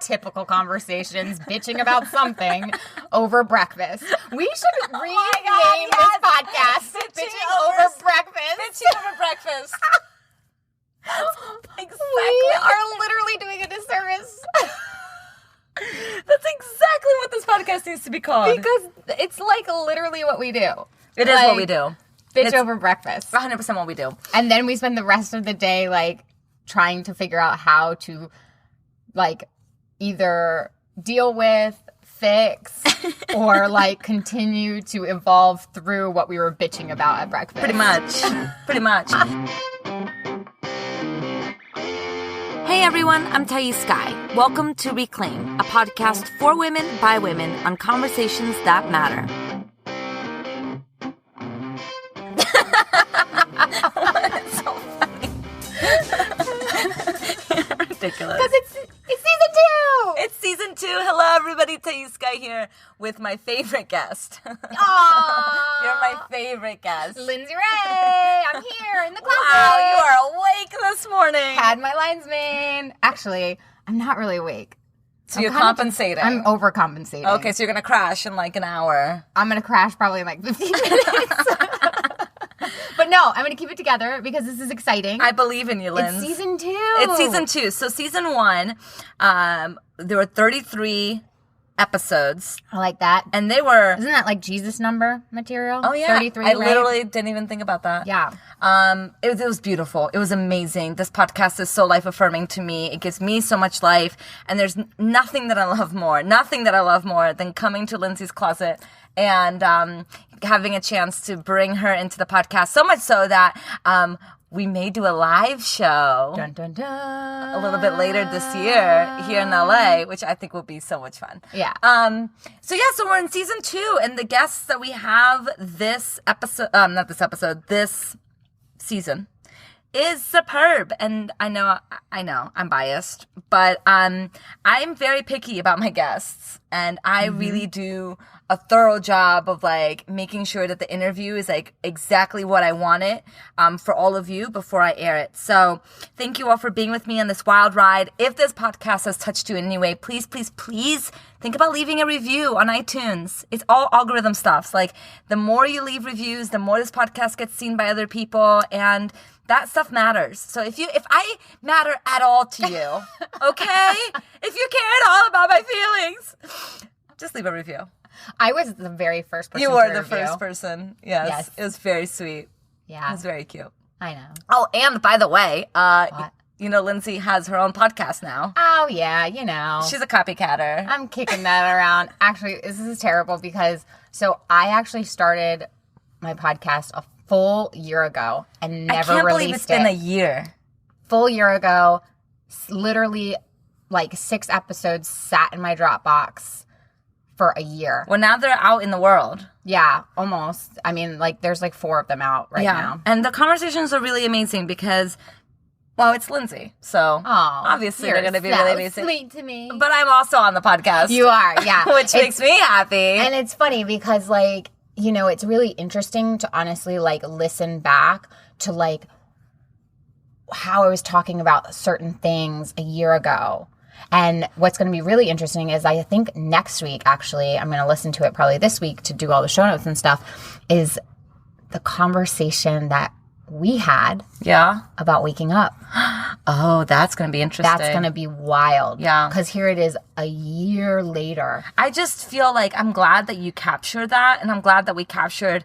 typical conversations, bitching about something over breakfast. We should rename this podcast Bitching Over Breakfast. Bitching Over Breakfast. Exactly. We are literally doing a disservice. That's exactly what this podcast needs to be called. Because it's like literally what we do. It is what we do. Bitch over breakfast. 100% what we do. And then we spend the rest of the day, like, trying to figure out how to, like, either deal with, fix, or, like, continue to evolve through what we were bitching about at breakfast. Pretty much. Pretty much. Hey everyone, I'm Thais Sky. Welcome to Reclaim, a podcast for women by women on conversations that matter. It's so funny. Ridiculous. Because it's season 2! It's season 2. Hello everybody, Thais Sky here with my favorite guest. Aww. You're my favorite guest. Lindsey Rae! I'm here in the closet! Wow, you are awake this morning. Had my lines made. Actually, I'm not really awake. So you're compensating. I'm overcompensating. Okay, so you're going to crash in like an hour. I'm going to crash probably in like 15 minutes. But no, I'm going to keep it together because this is exciting. I believe in you, Linz. It's season 2. It's season 2. So season 1, there were 33 episodes. I like that. And they were... Isn't that like Jesus number material? Oh, yeah. 33, I right? literally didn't even think about that. Yeah. It was beautiful. It was amazing. This podcast is so life-affirming to me. It gives me so much life. And there's nothing that I love more than coming to Lindsey's closet and having a chance to bring her into the podcast. So much so that we may do a live show Dun, dun, dun. a little bit later this year here in LA, which I think will be so much fun. Yeah. So we're in season 2, and the guests that we have this season is superb. And I know I'm biased, but I'm very picky about my guests, and I really do a thorough job of like making sure that the interview is like exactly what I want it for all of you before I air it. So thank you all for being with me on this wild ride. If this podcast has touched you in any way, please, please, please think about leaving a review on iTunes. It's all algorithm stuff. Like the more you leave reviews, the more this podcast gets seen by other people, and that stuff matters. So if I matter at all to you, okay? If you care at all about my feelings, just leave a review. I was the very first person You to were the review. first person. Yes. It was very sweet. Yeah. It was very cute. I know. Oh, and by the way, you know, Lindsey has her own podcast now. Oh, yeah, you know. She's a copycatter. I'm kicking that around. Actually, this is terrible because, I actually started my podcast a full year ago and never released it. I can't believe it's been a year. Full year ago, literally like 6 episodes sat in my Dropbox for a year. Well, now they're out in the world. Yeah, almost. I mean, like there's like 4 of them out right now. And the conversations are really amazing because, well, it's Lindsey. So obviously they're going to be really amazing. Sweet to me. But I'm also on the podcast. You are, yeah. Which makes me happy. And it's funny because like, you know, it's really interesting to honestly like listen back to like how I was talking about certain things a year ago. And what's going to be really interesting is I think next week, actually, I'm going to listen to it probably this week to do all the show notes and stuff, is the conversation that we had about waking up. Oh, that's going to be interesting. That's going to be wild. Yeah. Because here it is a year later. I just feel like I'm glad that you captured that, and I'm glad that we captured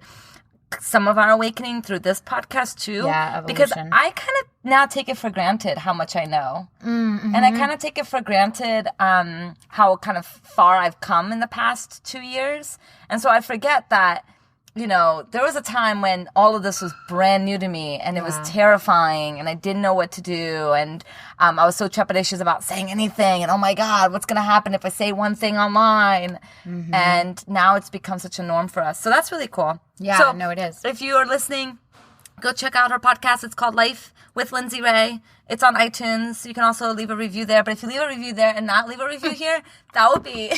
some of our awakening through this podcast too. Yeah, evolution. Because I kind of now take it for granted how much I know. Mm-hmm. And I kind of take it for granted how kind of far I've come in the past 2 years. And so I forget that, you know, there was a time when all of this was brand new to me, and it was terrifying, and I didn't know what to do, and I was so trepidatious about saying anything, and oh my God, what's going to happen if I say one thing online? Mm-hmm. And now it's become such a norm for us. So that's really cool. Yeah, so no, it is. If you are listening, go check out her podcast. It's called Life with Lindsey Rae. It's on iTunes. You can also leave a review there. But if you leave a review there and not leave a review here, that would be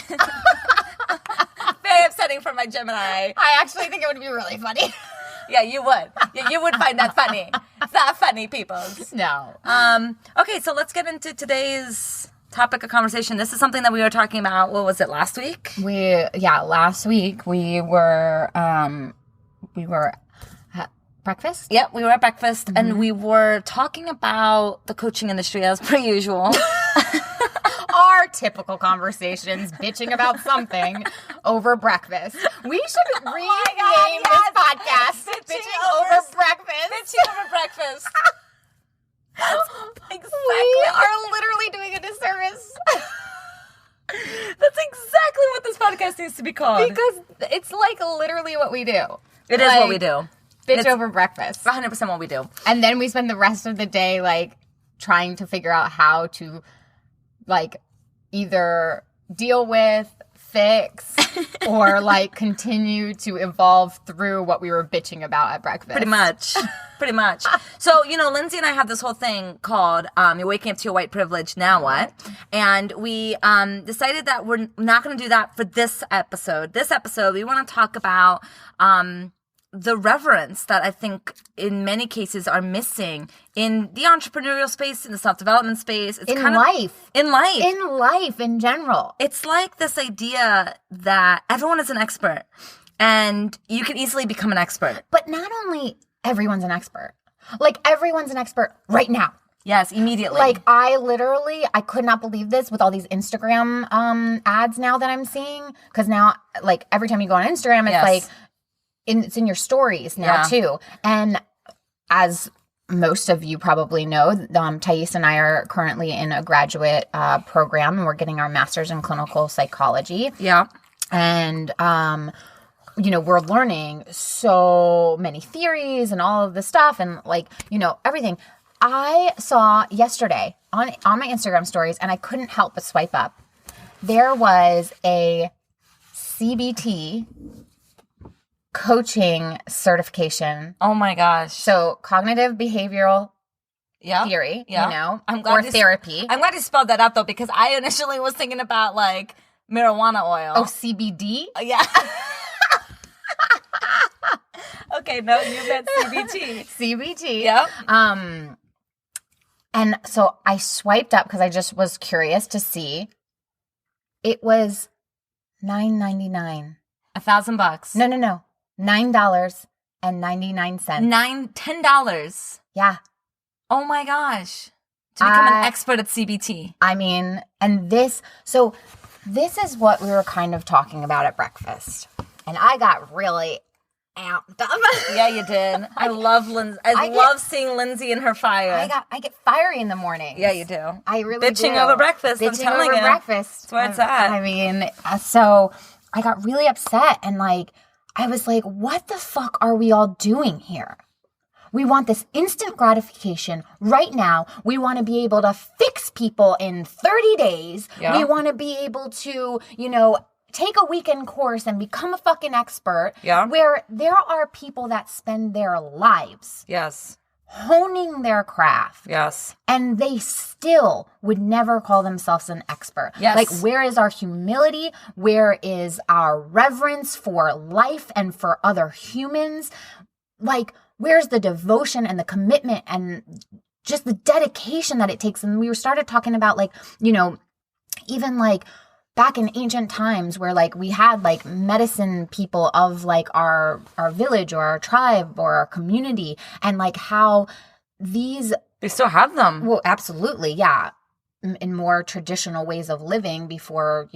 very upsetting for my Gemini. I actually think it would be really funny. Yeah, you would. Yeah, you would find that funny. It's not funny, peoples. No. Okay, so let's get into today's topic of conversation. This is something that we were talking about. What was it, last week? Last week we were at breakfast. Yep, we were at breakfast, and we were talking about the coaching industry as per usual. Our typical conversations, bitching about something over breakfast. We should rename this podcast "Bitching Over Breakfast." Bitching over breakfast. Exactly. We are literally doing a disservice. That's exactly what this podcast needs to be called. Because it's like literally what we do. It is what we do. Bitch over breakfast. 100% what we do. And then we spend the rest of the day like trying to figure out how to like either deal with, fix, or like continue to evolve through what we were bitching about at breakfast. Pretty much. So, Lindsay and I have this whole thing called You're Waking Up to Your White Privilege, Now What? And we decided that we're not going to do that for this episode. This episode, we want to talk about the reverence that I think in many cases are missing in the entrepreneurial space, in the self-development space. It's in life. In life. In life in general. It's like this idea that everyone is an expert and you can easily become an expert. But not only everyone's an expert. Like everyone's an expert right now. Yes, immediately. Like I could not believe this with all these Instagram ads now that I'm seeing. Because now like every time you go on Instagram, it's like, it's in your stories now too. And as most of you probably know, Thais and I are currently in a graduate program, and we're getting our master's in clinical psychology. Yeah. And, we're learning so many theories and all of this stuff and like, everything. I saw yesterday on my Instagram stories, and I couldn't help but swipe up. There was a CBT coaching certification. Oh my gosh. So cognitive behavioral theory, or therapy. I'm glad you spelled that out though, because I initially was thinking about like marijuana oil. Oh, CBD? Yeah. Okay, no, you meant CBT. CBT. Yep. And so I swiped up because I just was curious to see. It was $9.99. $1,000. No. $9.99. $10. Yeah. Oh my gosh. To become an expert at CBT. I mean, and this is what we were kind of talking about at breakfast. And I got really amped up. Yeah, you did. I love Lindsay. I love seeing Lindsay in her fire. I get fiery in the morning. Yeah, you do. I really do. Bitching over breakfast. I'm telling you. Breakfast. That's where it's at. I mean, so I got really upset and like, I was like, what the fuck are we all doing here? We want this instant gratification right now. We want to be able to fix people in 30 days. Yeah. We want to be able to, take a weekend course and become a fucking expert. Yeah. Where there are people that spend their lives. Yes. Honing their craft. Yes. And they still would never call themselves an expert. Yes. Like, where is our humility? Where is our reverence for life and for other humans? Like, where's the devotion and the commitment and just the dedication that it takes? And we started talking about like, even like back in ancient times where like we had like medicine people of like our village or our tribe or our community, and like how these... We still have them. Well, absolutely. Yeah. In more traditional ways of living before,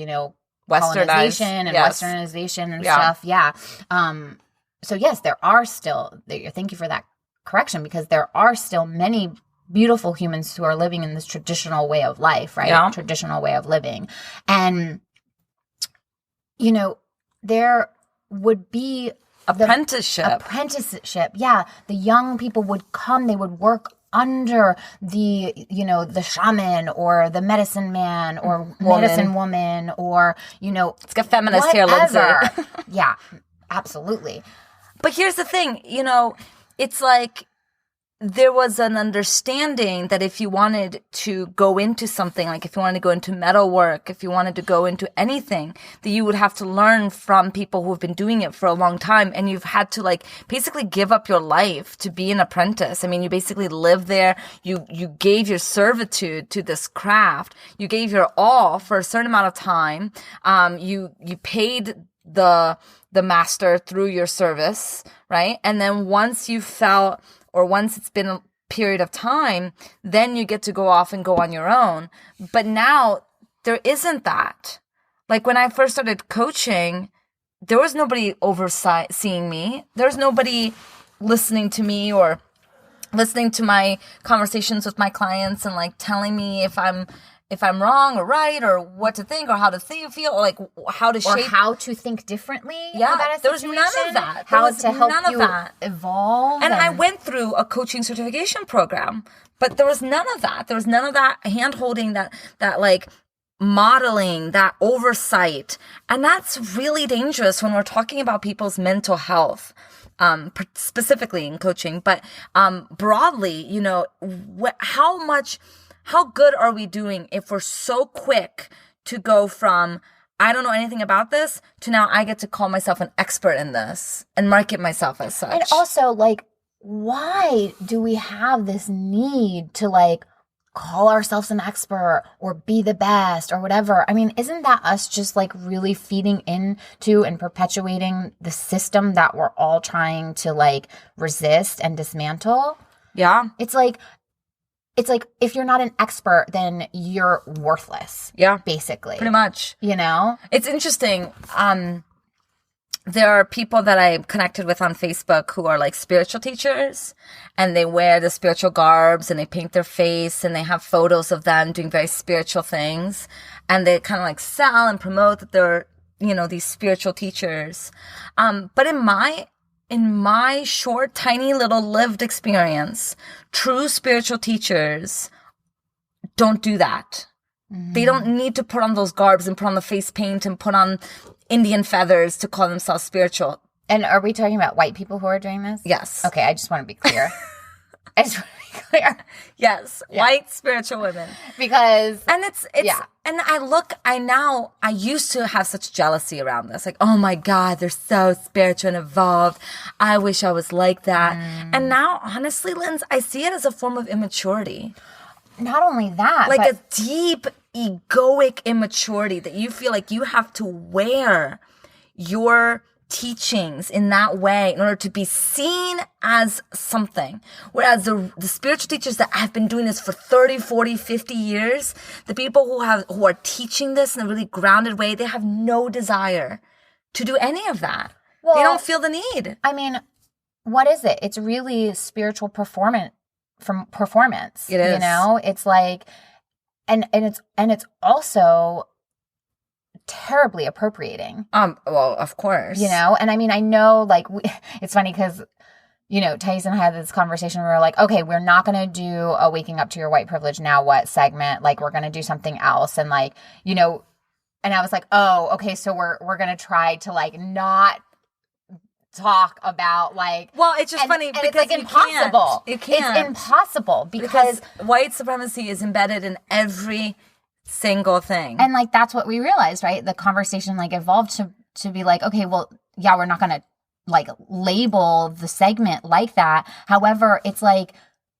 colonization and westernization and stuff. Yeah. So yes, there are still, thank you for that correction, because there are still many beautiful humans who are living in this traditional way of life, right? Yeah. Traditional way of living. And, there would be apprenticeship. Yeah. The young people would come, they would work under the shaman or the medicine man or medicine woman or, Let's get feminist here, Lindsay. Yeah, absolutely. But here's the thing, it's like there was an understanding that if you wanted to go into something, like if you wanted to go into metal work, if you wanted to go into anything, that you would have to learn from people who've been doing it for a long time. And you've had to like basically give up your life to be an apprentice. I mean, you basically lived there. You gave your servitude to this craft. You gave your all for a certain amount of time. You paid the master through your service, right? And then once you felt, or once it's been a period of time, then you get to go off and go on your own. But now there isn't that. Like when I first started coaching, there was nobody overseeing me. There was nobody listening to me or listening to my conversations with my clients and like telling me if I'm wrong or right or what to think or how to feel or like how to shape. Or how to think differently. Yeah, about a there was situation, none of that. How to help you evolve. And I went through a coaching certification program, but there was none of that. There was none of that hand-holding, that like modeling, that oversight. And that's really dangerous when we're talking about people's mental health. Specifically in coaching, but broadly, you know, how good are we doing if we're so quick to go from, I don't know anything about this, to now I get to call myself an expert in this and market myself as such. And also, like, why do we have this need to, like, call ourselves an expert or be the best or whatever? I mean, isn't that us just, like, really feeding into and perpetuating the system that we're all trying to, like, resist and dismantle? Yeah. It's like if you're not an expert, then you're worthless. Yeah. Basically. Pretty much. You know? It's interesting. There are people that I connected with on Facebook who are like spiritual teachers, and they wear the spiritual garbs and they paint their face and they have photos of them doing very spiritual things. And they kind of like sell and promote that they're, you know, these spiritual teachers. But in my short, tiny little lived experience, true spiritual teachers don't do that. Mm-hmm. They don't need to put on those garbs and put on the face paint and put on Indian feathers to call themselves spiritual. And are we talking about white people who are doing this? Yes. Okay, I just want to be clear. Yes, yeah. White spiritual women. Because and it's yeah. And I used to have such jealousy around this. Like, oh my God, they're so spiritual and evolved. I wish I was like that. And now, honestly, Linz, I see it as a form of immaturity. Not only that, like a deep egoic immaturity that you feel like you have to wear your teachings in that way in order to be seen as something. Whereas the spiritual teachers that have been doing this for 30, 40, 50 years, the people who are teaching this in a really grounded way, they have no desire to do any of that. Well, they don't feel the need. I mean, what is it? It's really spiritual performance. It is. You know, it's like, and it's also terribly appropriating. Well, of course. You know, and I mean, I know, like, it's funny because, you know, Thais and I had this conversation where we were like, okay, we're not going to do a waking up to your white privilege now what segment. Like, we're going to do something else. And like, you know, and I was like, oh, okay, so we're going to try to like not talk about like, well, it's just funny because it's like impossible. You can't. It's impossible because white supremacy is embedded in every single thing. And like, that's what we realized, right? The conversation like evolved to be like, okay, well, yeah, we're not going to like label the segment like that. However, it's like,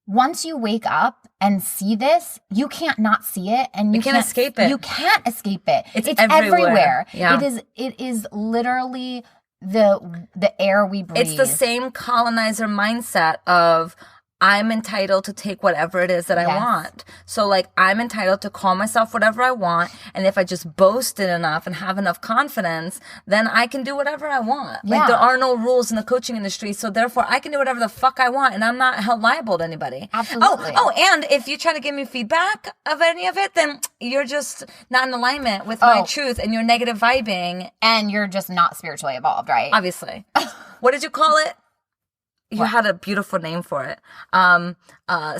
once you wake up and see this, you can't not see it, and you can't escape it. You can't escape it. It's everywhere. Yeah. It is literally the air we breathe. It's the same colonizer mindset of, I'm entitled to take whatever it is that I want. So like, I'm entitled to call myself whatever I want. And if I just boast it enough and have enough confidence, then I can do whatever I want. Yeah. Like, there are no rules in the coaching industry. So therefore I can do whatever the fuck I want. And I'm not held liable to anybody. Absolutely. Oh, and if you try to give me feedback of any of it, then you're just not in alignment with my truth, and you're negative vibing. And you're just not spiritually evolved, right? Obviously. What did you call it? You had a beautiful name for it.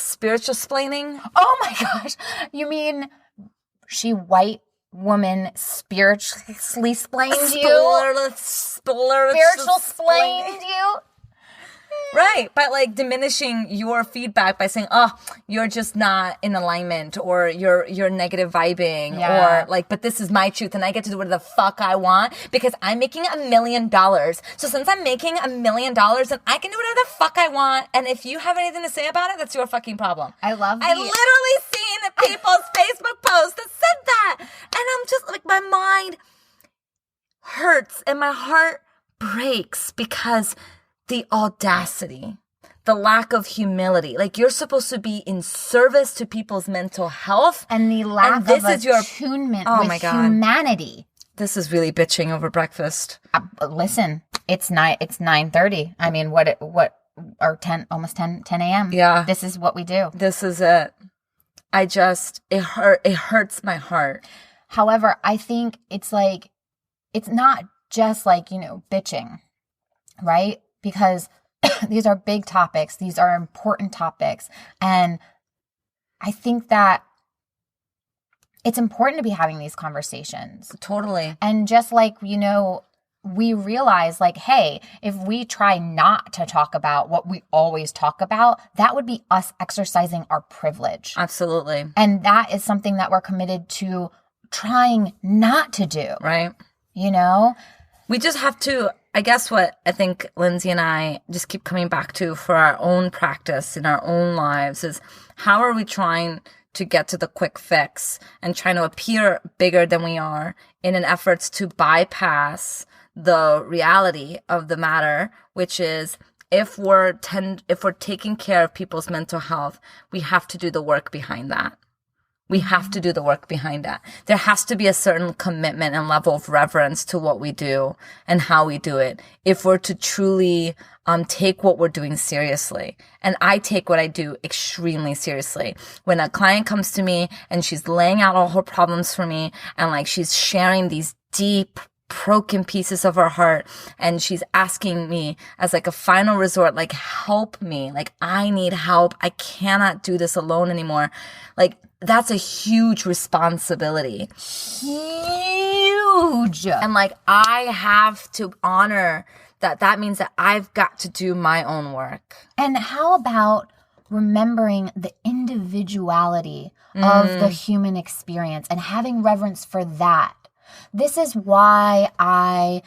Spiritual splaining. Oh my gosh. You mean she white woman spiritually splained you? Spiritual splained you? Right. But like diminishing your feedback by saying, oh, you're just not in alignment, or you're negative vibing, or like, but this is my truth and I get to do whatever the fuck I want because I'm making $1 million. So since I'm making $1 million, then I can do whatever the fuck I want. And if you have anything to say about it, that's your fucking problem. I literally seen people's Facebook posts that said that. And I'm just like, my mind hurts and my heart breaks because the audacity, the lack of humility. Like, you're supposed to be in service to people's mental health. And the lack of attunement with humanity. This is really bitching over breakfast. Listen, it's 9:30. I mean, or 10, almost 10 a.m. Yeah. This is what we do. This is it. It hurts my heart. However, I think it's like, it's not just like, bitching, right? Because these are big topics. These are important topics. And I think that it's important to be having these conversations. Totally. And just like, we realize like, hey, if we try not to talk about what we always talk about, that would be us exercising our privilege. Absolutely. And that is something that we're committed to trying not to do. Right. We just have to, I guess what I think Lindsey and I just keep coming back to for our own practice in our own lives is, how are we trying to get to the quick fix and trying to appear bigger than we are in an effort to bypass the reality of the matter, which is if we're taking care of people's mental health, we have to do the work behind that. We have to do the work behind that. There has to be a certain commitment and level of reverence to what we do and how we do it if we're to truly take what we're doing seriously. And I take what I do extremely seriously. When a client comes to me and she's laying out all her problems for me, and like she's sharing these deep, broken pieces of her heart, and she's asking me as like a final resort, like, help me, like I need help, I cannot do this alone anymore. Like, that's a huge responsibility. Huge. And like, I have to honor that. That means that I've got to do my own work. And how about remembering the individuality of the human experience and having reverence for that? This is why I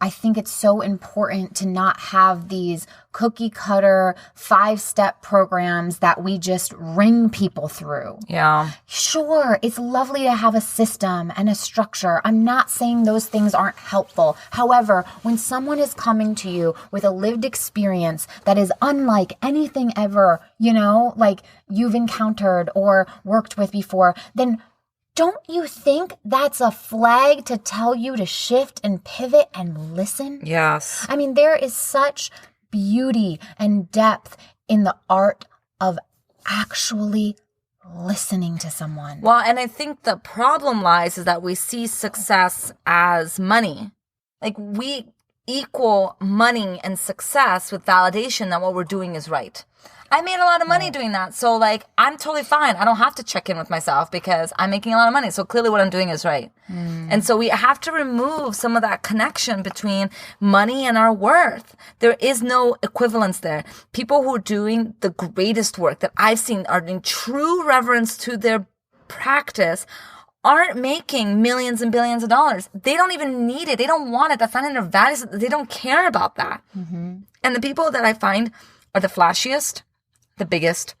think it's so important to not have these cookie cutter 5-step programs that we just ring people through. Yeah. Sure, it's lovely to have a system and a structure. I'm not saying those things aren't helpful. However, when someone is coming to you with a lived experience that is unlike anything ever, like you've encountered or worked with before, then don't you think that's a flag to tell you to shift and pivot and listen? Yes. I mean, there is such beauty and depth in the art of actually listening to someone. Well, and I think the problem lies is that we see success as money. Like, we equal money and success with validation that what we're doing is right. I made a lot of money doing that. So like, I'm totally fine. I don't have to check in with myself because I'm making a lot of money. So clearly what I'm doing is right. And so we have to remove some of that connection between money and our worth. There is no equivalence there. People who are doing the greatest work that I've seen are in true reverence to their practice aren't making millions and billions of dollars. They don't even need it. They don't want it. That's not in their values. They don't care about that. And the people that I find are the flashiest, the biggest.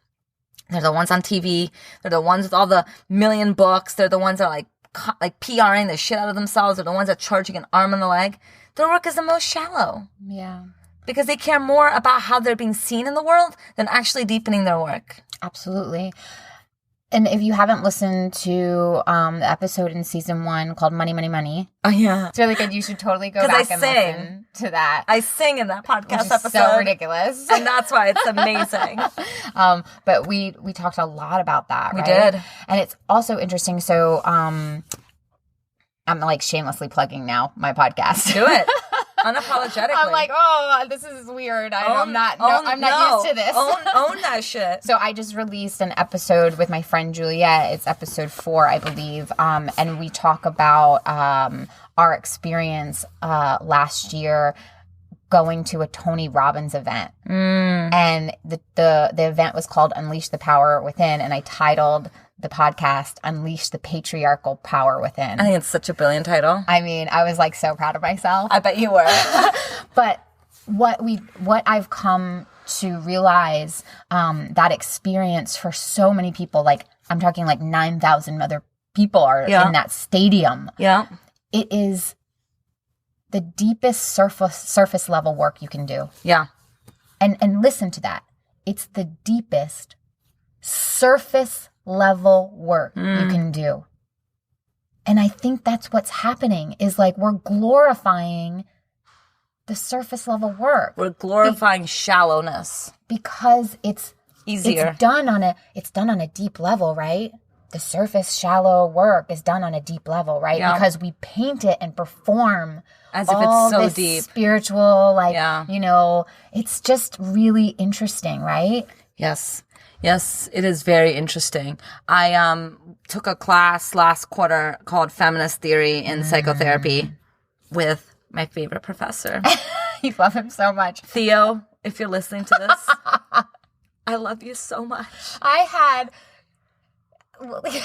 They're the ones on TV. They're the ones with all the million books. They're the ones that are like PRing the shit out of themselves. They're the ones that are charging an arm and a leg. Their work is the most shallow. Yeah. Because they care more about how they're being seen in the world than actually deepening their work. Absolutely. And if you haven't listened to the episode in season 1 called Money, Money, Money. Oh, yeah. It's really good. You should totally go back and listen to that. I sing in that podcast episode. So ridiculous. And that's why it's amazing. But we talked a lot about that, We right? did. And it's also interesting. So I'm like shamelessly plugging now my podcast. Do it. Unapologetically. I'm like, oh, this is weird. I'm not used to this. Own that shit. So I just released an episode with my friend Juliet. It's episode 4, I believe. And we talk about our experience last year going to a Tony Robbins event. And the event was called Unleash the Power Within. And I titled the podcast Unleash the Patriarchal Power Within. I think it's such a brilliant title. I mean, I was like so proud of myself. I bet you were. But what I've come to realize, that experience for so many people, like I'm talking like 9,000 other people are in that stadium. Yeah. It is the deepest surface level work you can do. Yeah. And listen to that. It's the deepest surface level work you can do. And I think that's what's happening is like we're glorifying the surface level work. We're glorifying shallowness. Because it's easier. It's done on a deep level, right? The surface shallow work is done on a deep level, right? Yeah. Because we paint it and perform as if it's so this deep. Spiritual, like, you know, it's just really interesting, right? Yes. Yes, it is very interesting. I took a class last quarter called Feminist Theory in Psychotherapy with my favorite professor. You love him so much. Theo, if you're listening to this, I love you so much.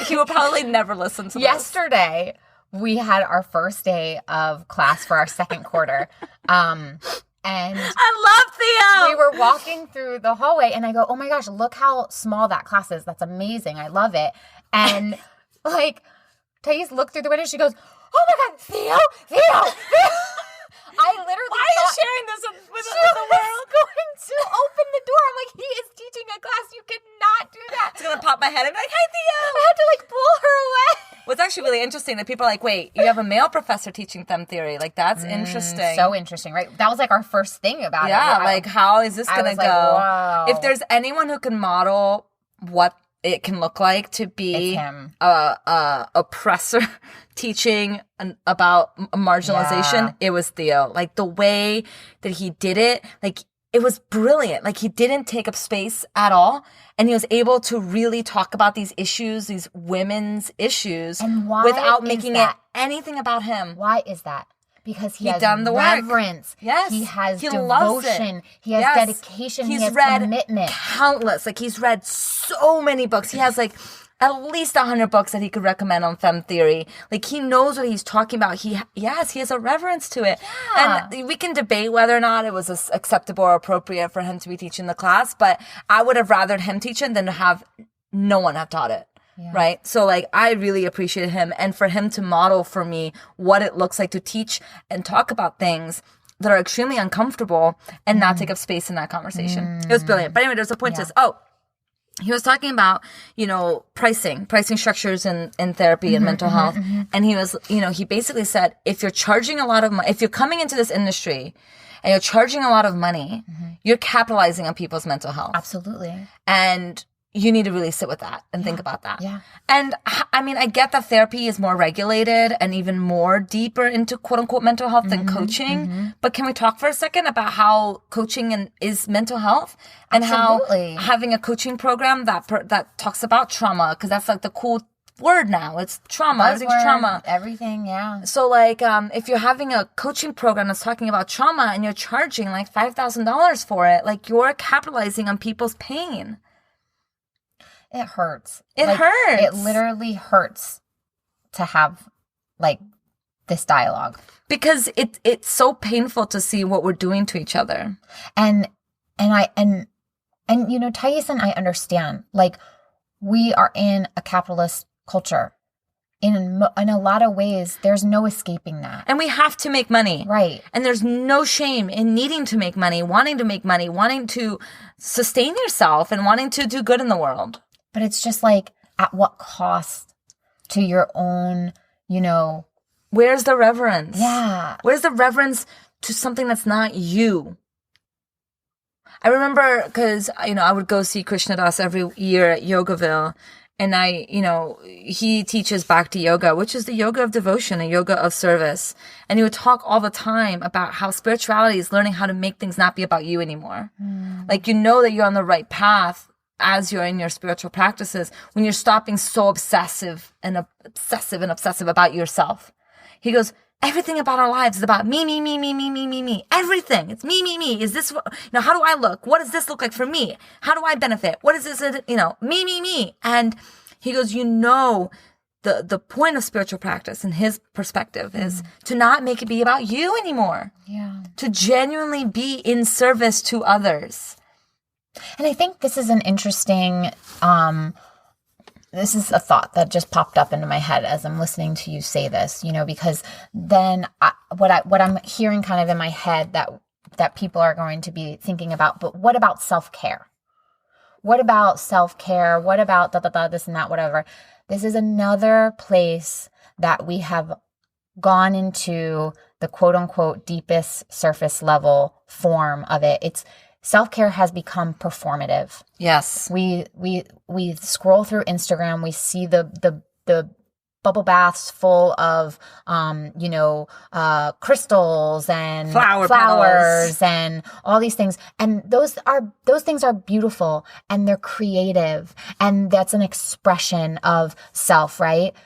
He will probably never listen to this. Yesterday, we had our first day of class for our second quarter. And I love Theo. We were walking through the hallway and I go, oh my gosh, look how small that class is. That's amazing. I love it. And like, Thais looked through the window. She goes, oh my God, Theo. I literally Why are you sharing this with the world? Going to open the door. I'm like, he is teaching a class. You cannot do that. It's going to pop my head and be like, hi, Theo. I had to like pull her away. What's actually really interesting that people are like, wait, you have a male professor teaching them theory. Like, that's interesting. So interesting, right? That was like our first thing about it. Yeah, like, how is this going to go? Whoa. If there's anyone who can model what it can look like to be a oppressor teaching about marginalization, it was Theo. Like, the way that he did it, like, it was brilliant. Like, he didn't take up space at all. And he was able to really talk about these issues, these women's issues, without making it anything about him. Why is that? Because he has done the reverence. Work. Yes. He has devotion. Loves it. He has dedication. He has read commitment. Countless. Like, he's read so many books. He has like at least 100 books that he could recommend on fem theory. Like, he knows what he's talking about. He has a reverence to it. Yeah. And we can debate whether or not it was acceptable or appropriate for him to be teaching the class, but I would have rathered him teach it than to have no one have taught it. Yeah. Right? So, like, I really appreciate him, and for him to model for me what it looks like to teach and talk about things that are extremely uncomfortable and not take up space in that conversation. It was brilliant. But anyway, there's a point to this. He was talking about, pricing structures in therapy and mental health. And he was, he basically said, if you're charging a lot of money, if you're coming into this industry and you're charging a lot of money, you're capitalizing on people's mental health. Absolutely. And you need to really sit with that and think about that. Yeah. And I mean, I get that therapy is more regulated and even more deeper into quote unquote mental health than coaching. But can we talk for a second about how coaching is mental health and Absolutely. How having a coaching program that talks about trauma, because that's like the cool word now. It's trauma. Everything's trauma. Everything, yeah. So like, if you're having a coaching program that's talking about trauma and you're charging like $5,000 for it, like you're capitalizing on people's pain. It hurts. It hurts. It literally hurts to have like this dialogue. Because it's so painful to see what we're doing to each other. And Thais and I understand, like, we are in a capitalist culture. In a lot of ways, there's no escaping that. And we have to make money. Right. And there's no shame in needing to make money, wanting to sustain yourself, and wanting to do good in the world. But it's just like, at what cost to your own, Where's the reverence? Yeah. Where's the reverence to something that's not you? I remember, because, I would go see Krishna Das every year at Yogaville. And he teaches Bhakti Yoga, which is the yoga of devotion, a yoga of service. And he would talk all the time about how spirituality is learning how to make things not be about you anymore. Like, that you're on the right path as you're in your spiritual practices when you're stopping so obsessive about yourself. He goes, everything about our lives is about me, me, me, me, me, me, me, me. Everything. It's me, me, me. Is this, how do I look? What does this look like for me? How do I benefit? What is this, me, me, me. And he goes, the point of spiritual practice in his perspective is to not make it be about you anymore. Yeah. To genuinely be in service to others. And I think this is an interesting, this is a thought that just popped up into my head as I'm listening to you say this, because then what I'm hearing kind of in my head that people are going to be thinking about, but what about self-care? What about self-care? What about this and that, whatever? This is another place that we have gone into the quote unquote deepest surface level form of it. It's self-care has become performative. Yes. We scroll through Instagram, we see the bubble baths full of crystals and flowers and all these things, and those things are beautiful and they're creative, and that's an expression of self, right?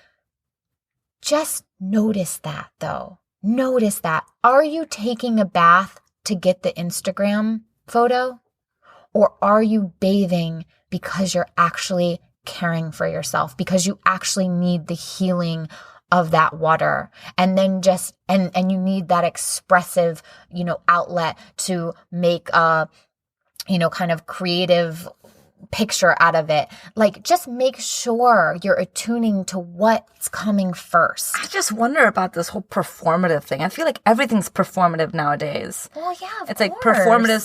Just notice that, though. Notice that. Are you taking a bath to get the Instagram photo, or are you bathing because you're actually caring for yourself, because you actually need the healing of that water, and then and you need that expressive, outlet to make a, kind of creative picture out of it? Like, just make sure you're attuning to what's coming first. I just wonder about this whole performative thing. I feel like everything's performative nowadays. Well, yeah, it's like performative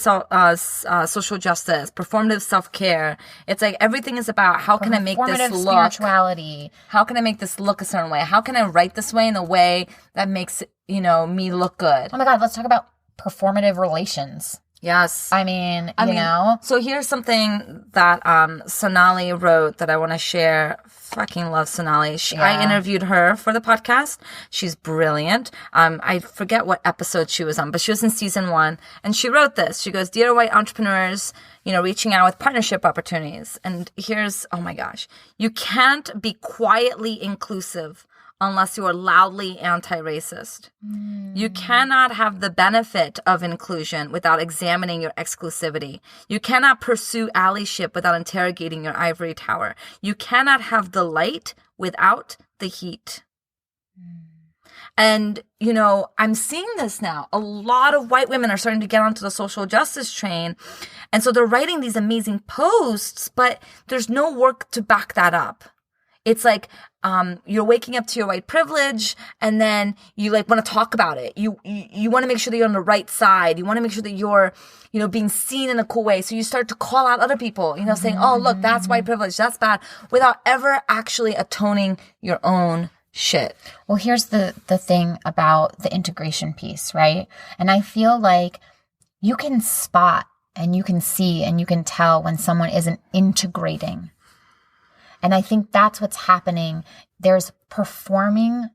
social justice, performative self-care. It's like everything is about how can I make this look, spirituality. How can I make this look a certain way? How can I write this way in a way that makes me look good? Oh my God, let's talk about performative relations. Yes. I mean, you know. So here's something that Sonali wrote that I want to share. Fucking love Sonali. I interviewed her for the podcast. She's brilliant. I forget what episode she was on, but she was in season 1. And she wrote this. She goes, "Dear white entrepreneurs, reaching out with partnership opportunities." And here's, oh my gosh. "You can't be quietly inclusive unless you are loudly anti-racist. You cannot have the benefit of inclusion without examining your exclusivity. You cannot pursue allyship without interrogating your ivory tower. You cannot have the light without the heat." And, I'm seeing this now. A lot of white women are starting to get onto the social justice train. And so they're writing these amazing posts, but there's no work to back that up. It's like you're waking up to your white privilege, and then you want to talk about it. You want to make sure that you're on the right side. You want to make sure that you're, being seen in a cool way. So you start to call out other people, saying, "Oh, look, that's white privilege. That's bad," without ever actually atoning your own shit. Well, here's the thing about the integration piece, right? And I feel like you can spot and you can see and you can tell when someone isn't integrating. And I think that's what's happening. There's performing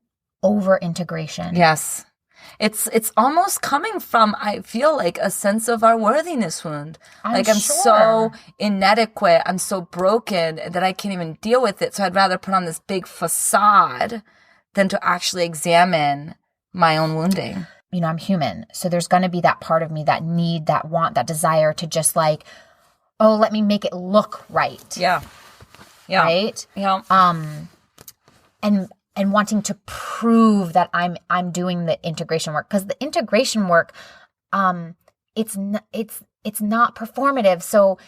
over integration. Yes. It's almost coming from, I feel like, a sense of our worthiness wound. I'm so inadequate, I'm so broken that I can't even deal with it. So I'd rather put on this big facade than to actually examine my own wounding. I'm human. So there's going to be that part of me, that need, that want, that desire to just let me make it look right. Yeah. Yeah. Right? Yeah. And wanting to prove that I'm doing the integration work, because the integration work, it's not performative. So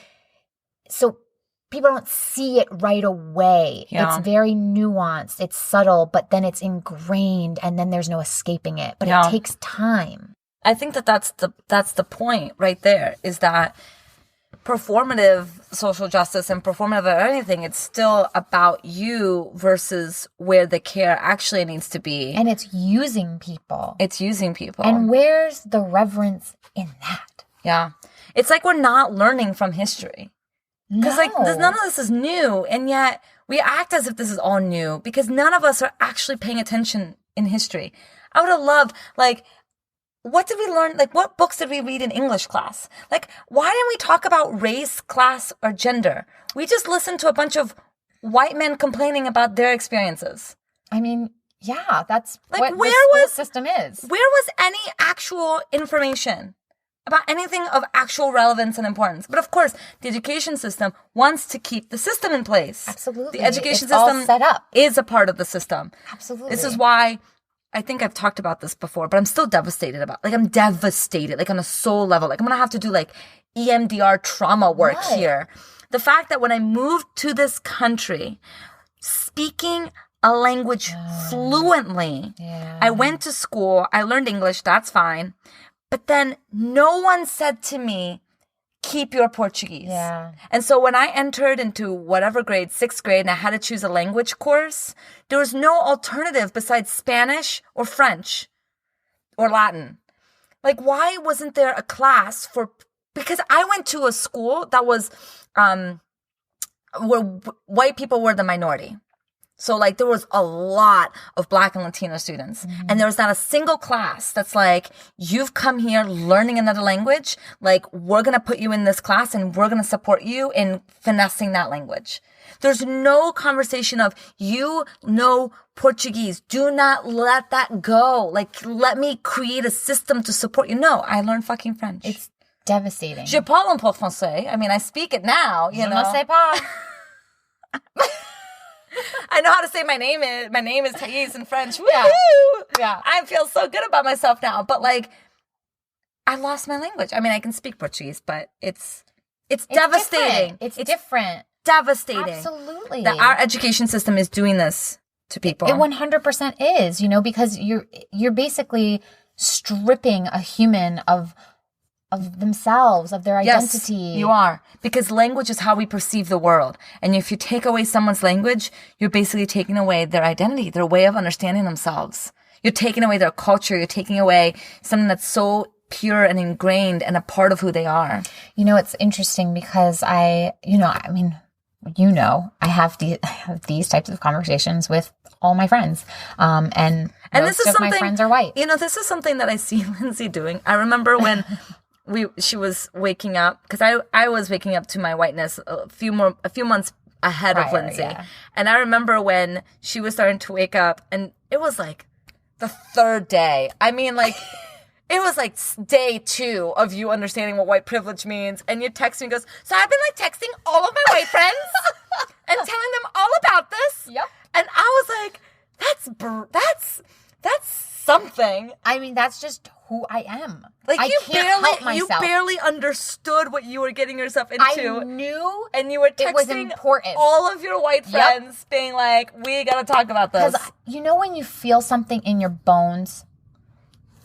people don't see it right away. Yeah. It's very nuanced. It's subtle, but then it's ingrained, and then there's no escaping it. But it takes time. I think that's the point right there, is that performative social justice and performative or anything, it's still about you versus where the care actually needs to be. And it's using people. And where's the reverence in that? Yeah. It's like we're not learning from history. Because none of this is new, and yet we act as if this is all new because none of us are actually paying attention in history. I would have loved, what did we learn? What books did we read in English class? Why didn't we talk about race, class, or gender? We just listened to a bunch of white men complaining about their experiences. I mean, Yeah, that's Like, what where the school was- system is. Where was any actual information about anything of actual relevance and importance? But of course, the education system wants to keep the system in place. Absolutely. The education It's all system set up. is a part of the system. Absolutely. This is why I think I've talked about this before, but I'm still devastated about, like, I'm devastated, like, on a soul level. Like, I'm going to have to do, like, EMDR trauma work Right. here. The fact that when I moved to this country, speaking a language fluently, Yeah. I went to school, I learned English, that's fine. But then no one said to me, keep your Portuguese. Yeah. And so when I entered into whatever grade, 6th grade, and I had to choose a language course, there was no alternative besides Spanish or French or Latin. Like, why wasn't there a class for, because I went to a school that was, where white people were the minority. So, like, there was a lot of Black and Latino students. And there was not a single class that's like, you've come here learning another language. Like, we're going to put you in this class and we're going to support you in finessing that language. There's no conversation of, you know Portuguese. Do not let that go. Like, let me create a system to support you. No, I learned fucking French. It's devastating. Je parle un peu français. I mean, I speak it now, you Je know. ne sais pas. I know how to say my name is Thais in French. Yeah. Woo-hoo! Yeah. I feel so good about myself now. But, like, I lost my language. I mean, I can speak Portuguese, but it's devastating. Different. It's different. Devastating. Absolutely. That our education system is doing this to people. It 100% is, you know, because you're basically stripping a human of themselves, of their identity. Yes, you are. Because language is how we perceive the world. And if you take away someone's language, you're basically taking away their identity, their way of understanding themselves. You're taking away their culture. You're taking away something that's so pure and ingrained and a part of who they are. You know, it's interesting because I have these types of conversations with all my friends. And this is most of my something- friends are white. You know, this is something that I see Lindsey doing. I remember when she was waking up, because I was waking up to my whiteness a few months ahead of Prior, Lindsey. yeah. And I remember when she was starting to wake up, and it was like the 3rd day. I mean, like, it was like day 2 of you understanding what white privilege means. And you text me and goes, so I've been, like, texting all of my white friends and telling them all about this. Yep. And I was like, that's something. I mean, that's just who I am. Like, I you can't help myself. barely understood what you were getting yourself into. I knew and you were texting it was important. all of your white friends, being like, we gotta talk about this. Because you know when you feel something in your bones?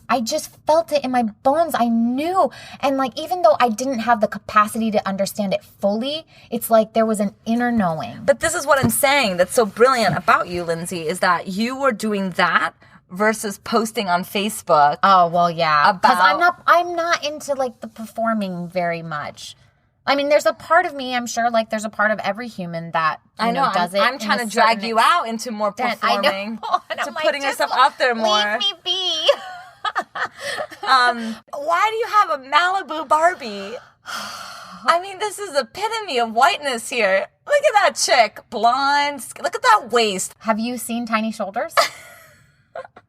I just felt it in my bones. I knew. And, like, even though I didn't have the capacity to understand it fully, it's like there was an inner knowing. But this is what I'm saying that's so brilliant about you, Lindsey, is that you were doing that versus posting on Facebook. Oh, well, yeah. Because About- I'm not into, like, the performing very much. I mean, there's a part of me, I'm sure, like, there's a part of every human that, you know, does it. I'm in trying a to drag certain you out into more extent. performing, I know. And to I'm like, putting just yourself out there more. Leave me be. Why do you have a Malibu Barbie? I mean, this is the epitome of whiteness here. Look at that chick, blonde. Look at that waist. Have you seen Tiny Shoulders?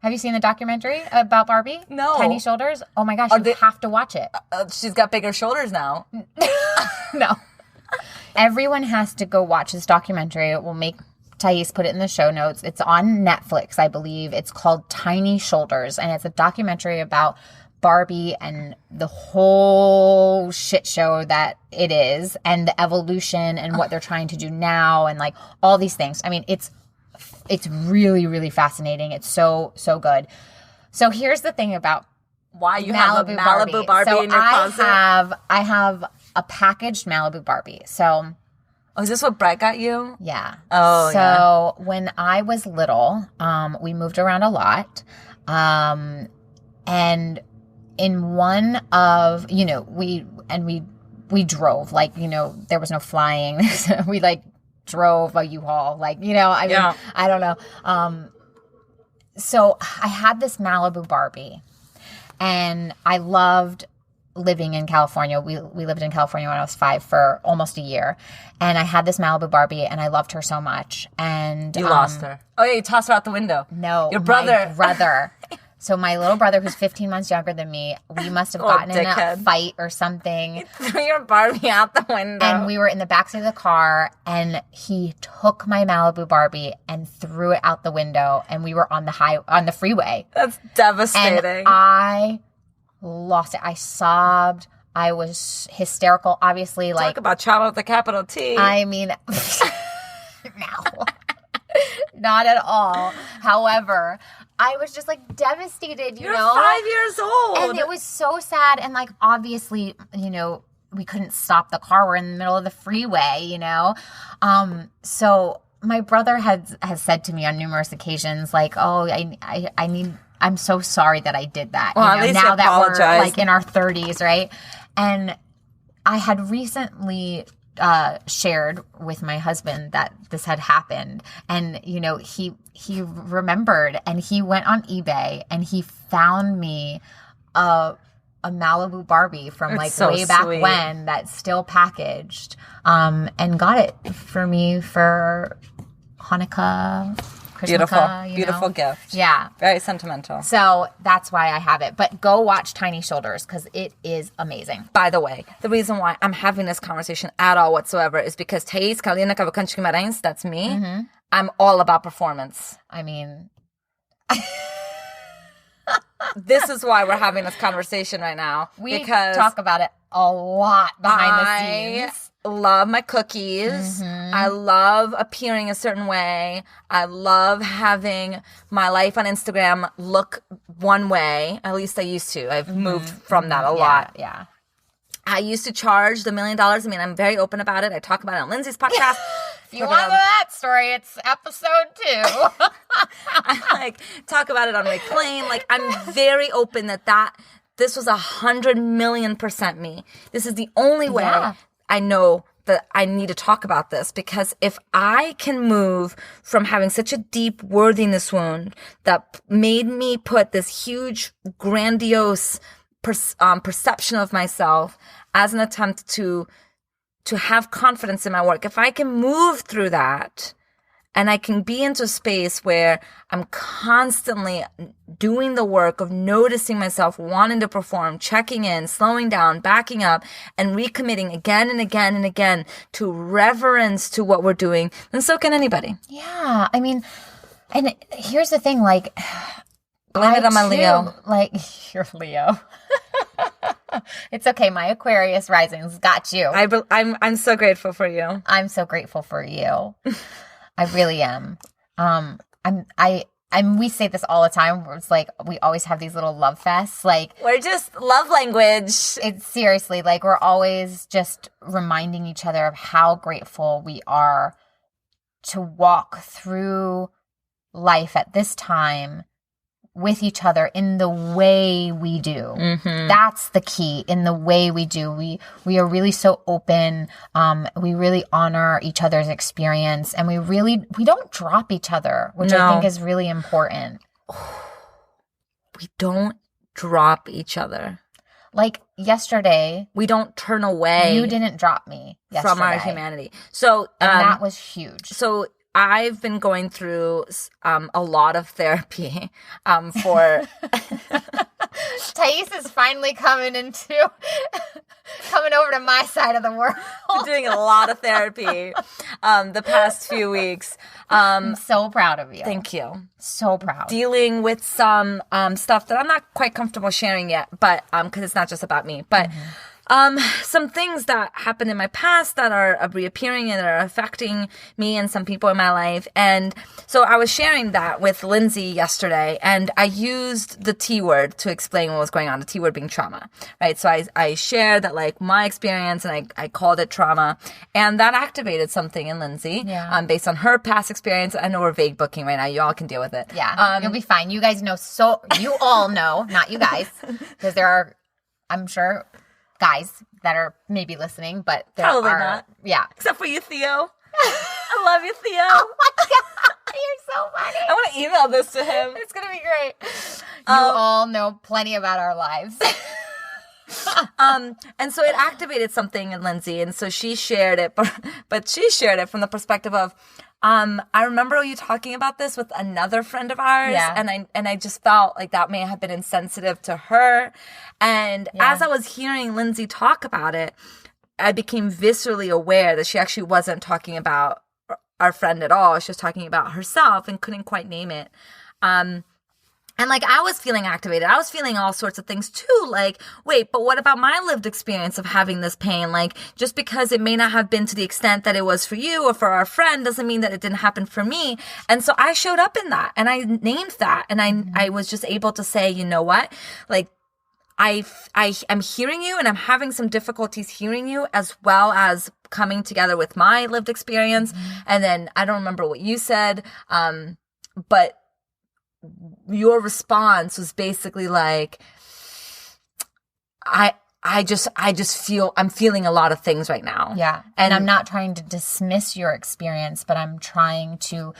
Have you seen the documentary about Barbie? No. Tiny Shoulders? Oh my gosh, you have to watch it. She's got bigger shoulders now. No. Everyone has to go watch this documentary. It will make Thais put it in the show notes. It's on Netflix, I believe. It's called Tiny Shoulders, and it's a documentary about Barbie and the whole shit show that it is, and the evolution and what they're trying to do now, and, like, all these things. I mean, it's really, really fascinating. It's so good. So here's the thing about Why you have a Malibu Barbie so in your closet? I have a packaged Malibu Barbie. So Oh, is this what Brett got you? yeah. Oh, so when I was little, we moved around a lot. And in one of, you know, we drove, like, you know, there was no flying. We, like, drove a U-Haul, like, you know, I mean, Yeah. I don't know. So I had this Malibu Barbie, and I loved living in California. We lived in California when I was 5 for almost a year. And I had this Malibu Barbie and I loved her so much. And you lost her. Oh, yeah, you tossed her out the window. No. Your brother. My brother. So my little brother, who's 15 months younger than me, we must have gotten in a fight or something. You threw your Barbie out the window. And we were in the backseat of the car, and he took my Malibu Barbie and threw it out the window, and we were on the freeway. That's devastating. And I lost it. I sobbed. I was hysterical. Obviously, talk about trauma with a capital T. I mean, no, not at all. However, I was just like devastated, you know? 5 years old. And it was so sad. And like, obviously, you know, we couldn't stop the car. We're in the middle of the freeway, you know? So my brother has said to me on numerous occasions, like, oh, I'm so sorry that I did that. Well, you at know, least now that apologize. we're like in our 30s, right? And I had recently shared with my husband that this had happened, and you know, he remembered, and he went on eBay and he found me a Malibu Barbie from like so way back sweet. when, that's still packaged, and got it for me for Hanukkah. Beautiful gift. Yeah. Very sentimental. So that's why I have it. But go watch Tiny Shoulders because it is amazing. By the way, the reason why I'm having this conversation at all whatsoever is because Thais Carolina Cavalcante Guimarães, that's me. Mm-hmm. I'm all about performance. I mean, this is why we're having this conversation right now. Because talk about it a lot behind the scenes. Love my cookies. Mm-hmm. I love appearing a certain way. I love having my life on Instagram look one way. At least I used to. I've moved from that a lot. Yeah. I used to charge the $1 million. I mean, I'm very open about it. I talk about it on Lindsay's podcast. If you want to know that story, it's episode 2. I talk about it on Reclaim. Like, I'm very open that this was 100,000,000% me. This is the only way I know that I need to talk about this, because if I can move from having such a deep worthiness wound that made me put this huge, grandiose perception of myself as an attempt to have confidence in my work, if I can move through that and I can be into a space where I'm constantly doing the work of noticing myself, wanting to perform, checking in, slowing down, backing up, and recommitting again and again and again to reverence to what we're doing, then so can anybody. Yeah. I mean, and here's the thing, like, blame it on my Leo. Like, you're Leo. It's okay. My Aquarius rising's got you. I'm so grateful for you. I'm so grateful for you. I really am. We say this all the time. It's like we always have these little love fests. Like, we're just love language. It's seriously like we're always just reminding each other of how grateful we are to walk through life at this time with each other in the way we do. Mm-hmm. That's the key, in the way we do. We are really so open. We really honor each other's experience, and we don't drop each other, which I think is really important. We don't drop each other. Like yesterday, we don't turn away. You didn't drop me yesterday. From our humanity. So and that was huge. So I've been going through a lot of therapy for... Thais is finally coming over to my side of the world. Been doing a lot of therapy the past few weeks. I'm so proud of you. Thank you. So proud. Dealing with some stuff that I'm not quite comfortable sharing yet, but because it's not just about me, but... some things that happened in my past that are reappearing and are affecting me and some people in my life. And so I was sharing that with Lindsay yesterday, and I used the T word to explain what was going on, the T word being trauma, right? So I shared that, like, my experience, and I called it trauma, and that activated something in Lindsay, based on her past experience. I know we're vague booking right now. You all can deal with it. Yeah, you'll be fine. You guys know, you all know, not you guys, because there are, I'm sure, guys that are maybe listening, but there probably are not. Yeah, except for you, Theo. I love you, Theo. Oh my god, you're so funny. I want to email this to him. It's gonna be great. You all know plenty about our lives. And so it activated something in Lindsey. And so she shared it, but she shared it from the perspective of, I remember you talking about this with another friend of ours, and I just felt like that may have been insensitive to her. And as I was hearing Lindsey talk about it, I became viscerally aware that she actually wasn't talking about our friend at all. She was talking about herself and couldn't quite name it. And like, I was feeling activated. I was feeling all sorts of things too. Like, wait, but what about my lived experience of having this pain? Like, just because it may not have been to the extent that it was for you or for our friend doesn't mean that it didn't happen for me. And so I showed up in that and I named that. And I was just able to say, you know what? Like, I am hearing you and I'm having some difficulties hearing you, as well as coming together with my lived experience. And then I don't remember what you said, but your response was basically like, I just feel, I'm feeling a lot of things right now. Yeah. And I'm not trying to dismiss your experience, but I'm trying to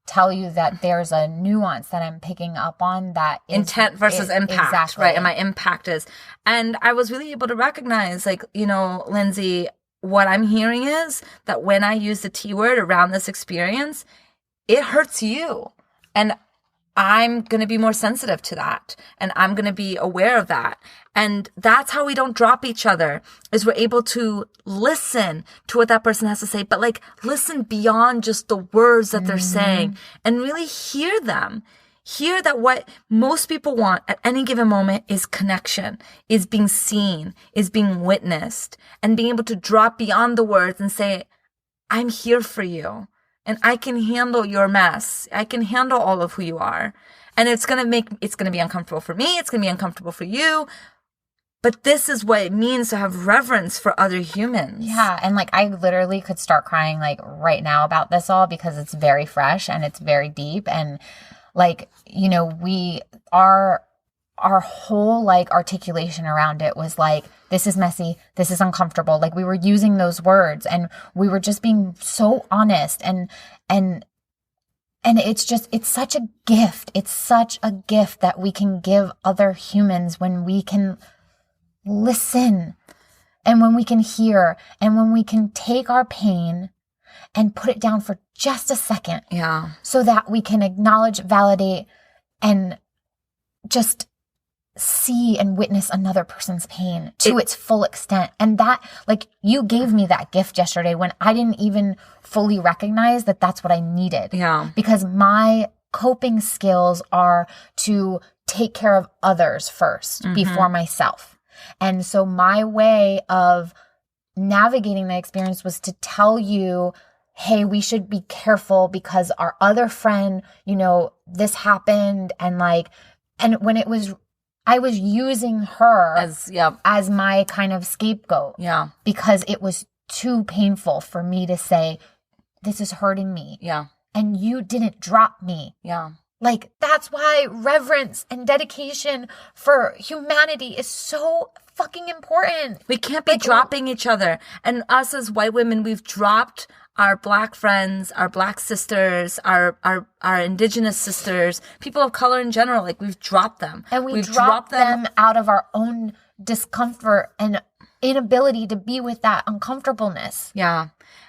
tell you that there's a nuance that I'm picking up on, that is, intent versus impact, exactly. right? And my impact is, and I was really able to recognize, like, you know, Lindsey, what I'm hearing is that when I use the T word around this experience, it hurts you. And I'm going to be more sensitive to that. And I'm going to be aware of that. And that's how we don't drop each other, is we're able to listen to what that person has to say, but like listen beyond just the words that they're saying and really hear them. Hear that what most people want at any given moment is connection, is being seen, is being witnessed, and being able to drop beyond the words and say, I'm here for you. And I can handle your mess. I can handle all of who you are. And it's going to be uncomfortable for me. It's going to be uncomfortable for you. But this is what it means to have reverence for other humans. Yeah. And like, I literally could start crying like right now about this all, because it's very fresh and it's very deep. And like, you know, our whole like articulation around it was like, this is messy, this is uncomfortable. Like, we were using those words and we were just being so honest, and it's such a gift. It's such a gift that we can give other humans when we can listen and when we can hear and when we can take our pain and put it down for just a second. Yeah. So that we can acknowledge, validate, and just see and witness another person's pain to its full extent. And that, like, you gave me that gift yesterday when I didn't even fully recognize that that's what I needed. Yeah. Because my coping skills are to take care of others first before myself. And so my way of navigating the experience was to tell you, hey, we should be careful because our other friend, you know, this happened. And like, and when it was, I was using her as my kind of scapegoat. Yeah. Because it was too painful for me to say, this is hurting me. Yeah. And you didn't drop me. Yeah. Like, that's why reverence and dedication for humanity is so fucking important. We can't be dropping each other. And us as white women, we've dropped our Black friends, our Black sisters, our indigenous sisters, people of color in general. Like, we've dropped them. And we've dropped them out of our own discomfort and inability to be with that uncomfortableness. Yeah.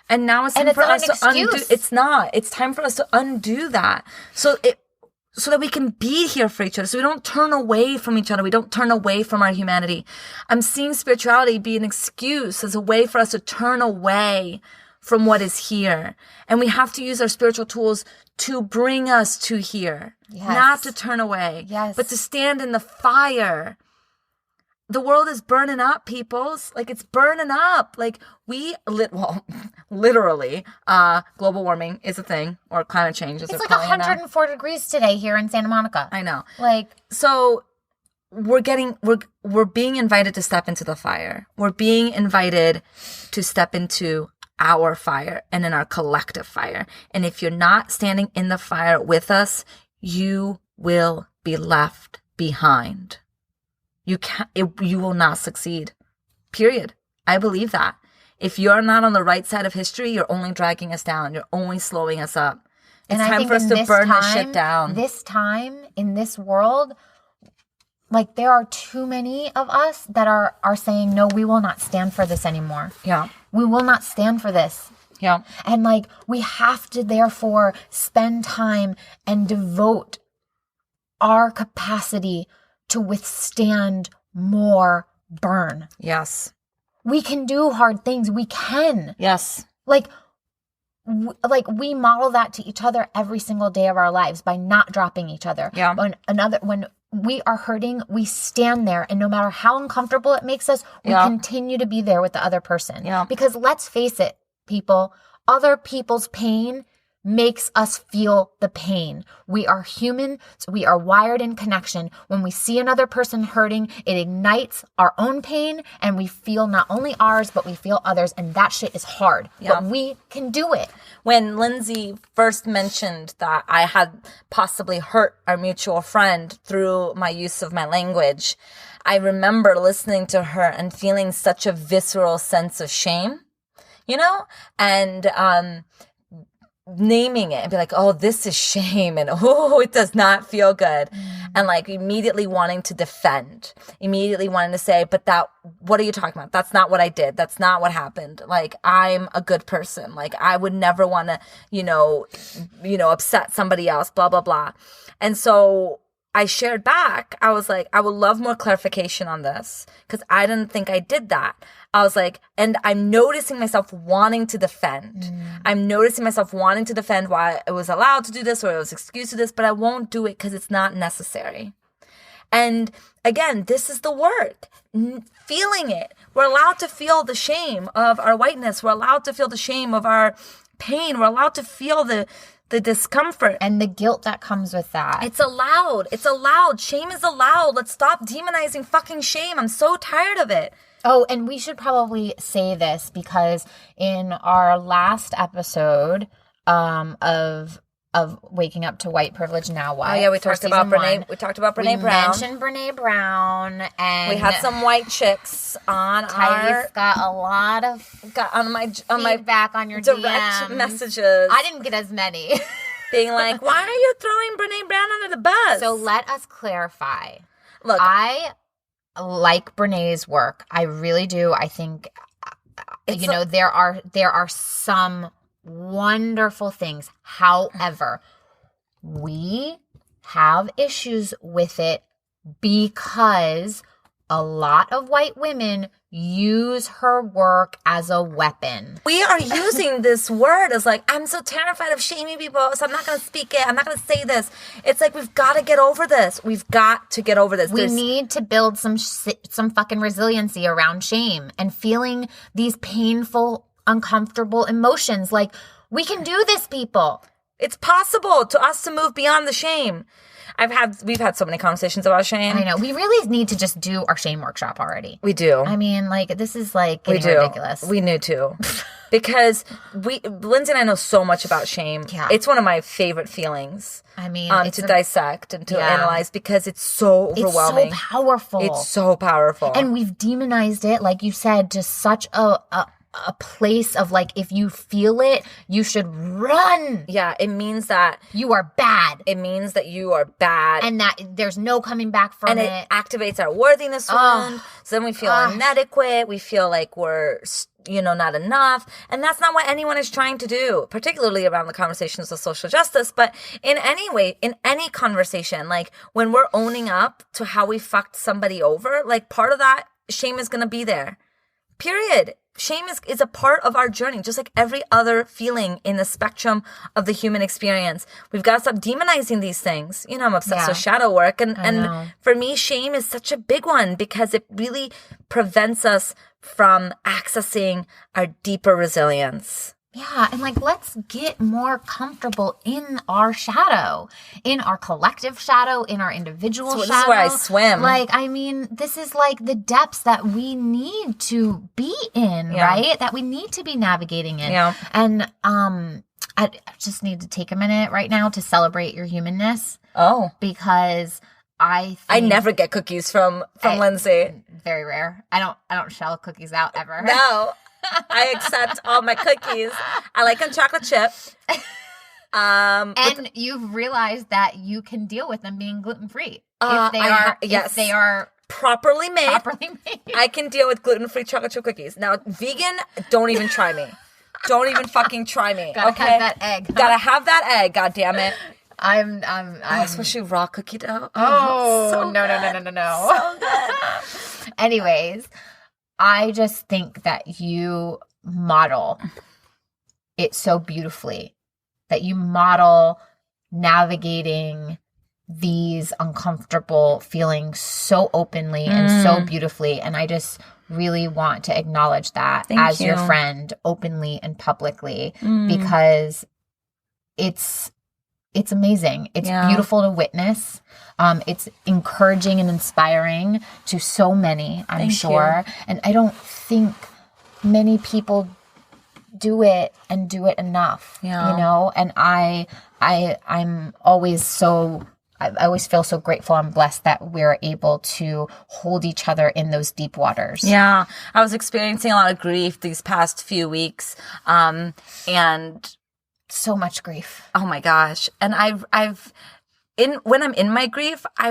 And now it's time for us to undo. It's not. It's time for us to undo that. So that we can be here for each other. So we don't turn away from each other. We don't turn away from our humanity. I'm seeing spirituality be an excuse as a way for us to turn away from what is here. And we have to use our spiritual tools to bring us to here. Yes. Not to turn away. Yes. But to stand in the fire. The world is burning up, peoples. Like, it's burning up. Like, literally, global warming is a thing, or climate change is a thing. It's like 104 degrees today here in Santa Monica. I know. Like, so we're being invited to step into the fire. We're being invited to step into our fire and in our collective fire. And if you're not standing in the fire with us, you will be left behind. You will not succeed. Period. I believe that. If you're not on the right side of history, you're only dragging us down. You're only slowing us up. It's time for us to burn this shit down. This time in this world, like there are too many of us that are saying, no, we will not stand for this anymore. Yeah. We will not stand for this. Yeah. And like, we have to therefore spend time and devote our capacity to withstand more burn. Yes. We can do hard things. We can. Yes. Like we model that to each other every single day of our lives by not dropping each other. Yeah. When we are hurting, we stand there, and no matter how uncomfortable it makes us, we continue to be there with the other person. Yeah. Because let's face it, people, other people's pain makes us feel the pain. We are human, so we are wired in connection. When we see another person hurting, it ignites our own pain, and we feel not only ours, but we feel others, and that shit is hard. Yeah. But we can do it. When Lindsey first mentioned that I had possibly hurt our mutual friend through my use of my language, I remember listening to her and feeling such a visceral sense of shame, and naming it and be like, oh, this is shame, and oh, it does not feel good. And like immediately wanting to defend, immediately wanting to say, but what are you talking about? That's not what I did. That's not what happened. Like, I'm a good person. Like, I would never want to, upset somebody else, blah, blah, blah. And so I shared back, I was like, I would love more clarification on this because I didn't think I did that. I was like, and I'm noticing myself wanting to defend. I'm noticing myself wanting to defend why I was allowed to do this or I was excused to this, but I won't do it because it's not necessary. And again, this is the work. Feeling it. We're allowed to feel the shame of our whiteness. We're allowed to feel the shame of our pain. We're allowed to feel the discomfort. And the guilt that comes with that. It's allowed. It's allowed. Shame is allowed. Let's stop demonizing fucking shame. I'm so tired of it. Oh, and we should probably say this because in our last episode of Waking Up to White Privilege Now What? Oh yeah, we talked about Brene. We talked about Brene Brown. We mentioned Brene Brown, and we had some white chicks on. Tyrese got a lot of feedback on your direct DMs. Messages. I didn't get as many. Being like, why are you throwing Brene Brown under the bus? So let us clarify. Look, I like Brene's work. I really do. I think there are some wonderful things. However, we have issues with it because a lot of white women use her work as a weapon. We are using this word as like, I'm so terrified of shaming people, so I'm not going to speak it. I'm not going to say this. It's like, we've got to get over this. We've got to get over this. We need to build some fucking resiliency around shame and feeling these painful, uncomfortable emotions. Like, we can do this, people. It's possible to us to move beyond the shame. We've had so many conversations about shame. I know. We really need to just do our shame workshop already. We do. I mean, like, this is like getting ridiculous. We need to. Because Lindsey and I know so much about shame. Yeah. It's one of my favorite feelings. I mean, to dissect and to analyze because it's so overwhelming. It's so powerful. It's so powerful. And we've demonized it, like you said, to such a place of like, if you feel it, you should run. Yeah, it means that you are bad. It means that you are bad. And that there's no coming back from it. And it activates our worthiness wound. So then we feel inadequate. We feel like we're, not enough. And that's not what anyone is trying to do, particularly around the conversations of social justice. But in any way, in any conversation, like when we're owning up to how we fucked somebody over, like part of that shame is going to be there. Period. Shame is a part of our journey, just like every other feeling in the spectrum of the human experience. We've got to stop demonizing these things. I'm obsessed with shadow work. And for me, shame is such a big one because it really prevents us from accessing our deeper resilience. Yeah, and like, let's get more comfortable in our shadow, in our collective shadow, in our individual shadow. This is where I swim. Like, I mean, this is like the depths that we need to be in, right? That we need to be navigating in. Yeah. And I just need to take a minute right now to celebrate your humanness. Oh. Because I never get cookies from Lindsey. Very rare. I don't shell cookies out ever. No. I accept all my cookies. I like them chocolate chip. And you've realized that you can deal with them being gluten-free. If they are properly made, properly made. I can deal with gluten-free chocolate chip cookies. Now, vegan, don't even try me. Don't even fucking try me. Gotta have that egg. Gotta have that egg. God damn it. I'm especially raw cookie dough. Oh, so no. So good. Anyways, I just think that you model it so beautifully. That you model navigating these uncomfortable feelings so openly and so beautifully. And I just really want to acknowledge that as your friend openly and publicly because it's amazing. It's beautiful to witness. It's encouraging and inspiring to so many, I'm sure. And I don't think many people do it and do it enough, you know? And I'm always I always feel so grateful and blessed that we're able to hold each other in those deep waters. Yeah. I was experiencing a lot of grief these past few weeks. And so much grief. Oh my gosh. And when I'm in my grief, I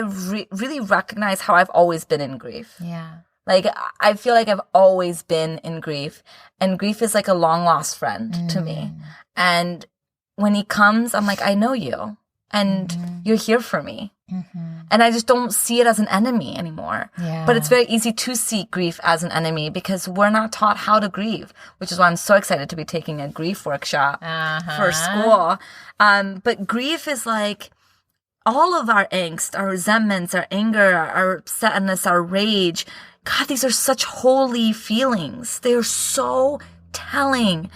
really recognize how I've always been in grief. Yeah. Like, I feel like I've always been in grief. And grief is like a long lost friend to me. And when he comes, I'm like, I know you. And you're here for me. And I just don't see it as an enemy anymore. Yeah. But it's very easy to see grief as an enemy because we're not taught how to grieve, which is why I'm so excited to be taking a grief workshop for school. But grief is like all of our angst, our resentments, our anger, our upsetness, our rage. God, these are such holy feelings. They are so telling.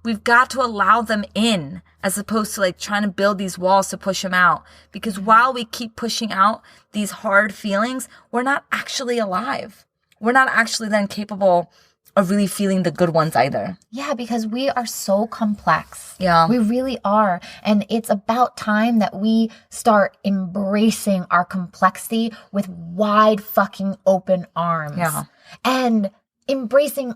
We've got to allow them in as opposed to like trying to build these walls to push them out. Because while we keep pushing out these hard feelings, we're not actually alive. We're not actually then capable of really feeling the good ones either. Yeah, because we are so complex. Yeah. We really are. And it's about time that we start embracing our complexity with wide fucking open arms. Yeah. And embracing